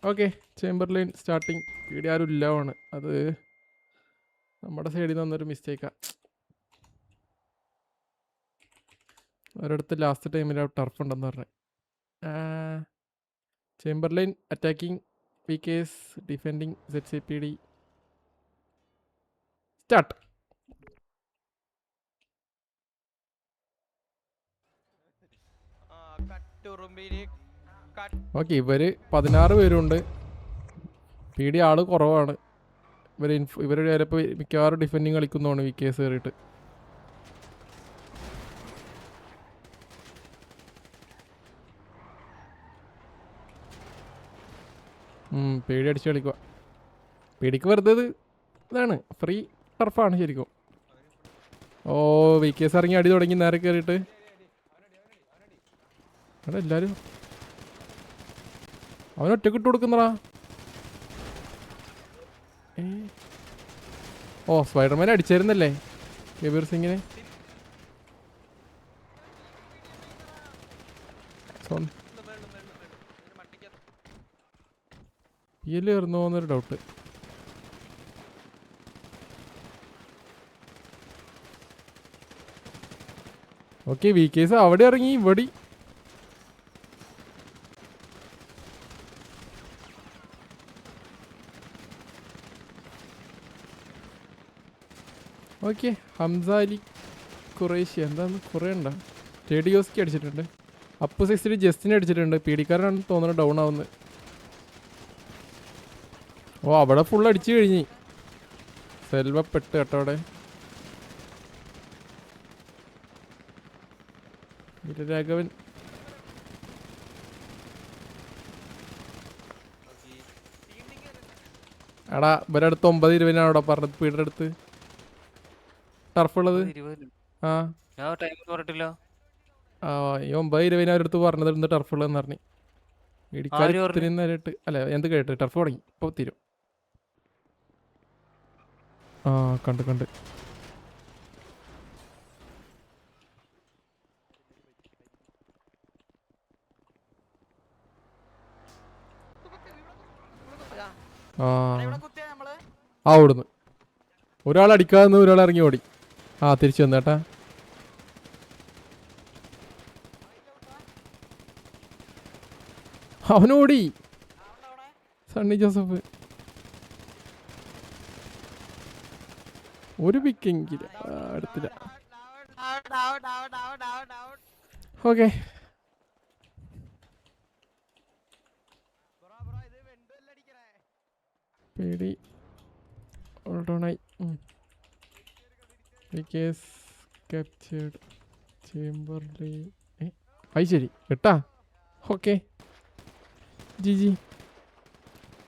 Okay, Chamberlain starting. ഇവിടെ ആരും ഇല്ലവാണ്. അത് നമ്മുടെ സൈഡിൽ നിന്ന് വന്നൊരു മിസ്റ്റേക്കാ. ഒരിടത്ത് ലാസ്റ്റ് ടൈമിൽ ടർഫ് ഉണ്ടെന്ന് പറഞ്ഞു. Chamberlain attacking, PKS defending, ZCPD start. Okay, ഇവര് 16 പേരുണ്ട്. PD ആള് കുറവാണ്. ഇവരുടെ ചിലപ്പോൾ മിക്കവാറും ഡിഫെൻഡിങ് കളിക്കുന്നതാണ് VKS കയറിയിട്ട്. PD അടിച്ച് കളിക്കുക. PDക്ക് വെറുതെ ഇതാണ്, ഫ്രീ ടർഫാണ് ശരിക്കും. ഓ, VKS ഇറങ്ങി അടി തുടങ്ങി നേരെ കയറിയിട്ട്. അവിടെ എല്ലാവരും അവനൊറ്റക്കിട്ട് കൊടുക്കുന്നടാ. ഓ, സ്പൈഡർമാനെ അടിച്ചായിരുന്നല്ലേ കബീർ സിംഗിനെ. കയറുന്നോ എന്നൊരു ഡൗട്ട്. ഓക്കെ, VKS അവിടെ ഇറങ്ങി ഇവിടെ. ഓക്കെ, ഹംസാലി ഖുറേഷി എന്താന്ന് കുറേ ഉണ്ടോ. ടെഡിയോസ്കി അടിച്ചിട്ടുണ്ട്. അപ്പ് 60 ജസ്റ്റിനെ അടിച്ചിട്ടുണ്ട്. പീഡിക്കാരനാണ് തോന്നുന്നത് ഡൗൺ ആവുന്നത്. ഓ, അവിടെ ഫുൾ അടിച്ചു കഴിഞ്ഞ് സെൽവപ്പെട്ട് കേട്ടോ അവിടെ. രാഘവൻ എടാ, ഇവരുടെ അടുത്ത് 9:20 അവിടെ പറഞ്ഞത്. പീഡിയുടെ അടുത്ത് ടർഫുള്ളത്. ആ, ഈ 9:20 അവരടുത്ത് പറഞ്ഞത് ഇന്ന് ടർഫുള്ളതെന്ന് പറഞ്ഞു. ഇടിക്കാർ ഇത്രയും നേരിട്ട് അല്ല എന്ത് കേട്ട് ടർഫ് തുടങ്ങി ഇപ്പോൾ തീരും. ആ, കണ്ട് ഓടുന്നു. ഒരാൾ അടിക്കാതെ ഒരാൾ ഇറങ്ങി ഓടി. തിരിച്ചു വന്നേട്ടാ. അവനോടി സണ്ണി ജോസഫ്. ഒരു പിക്കെങ്കിലും എടുത്തില്ല. ഓക്കെ, പേടി ഓൾഡോണായി. VKS captured Chamberlain. അത് ശരി കേട്ടാ. Okay, GG.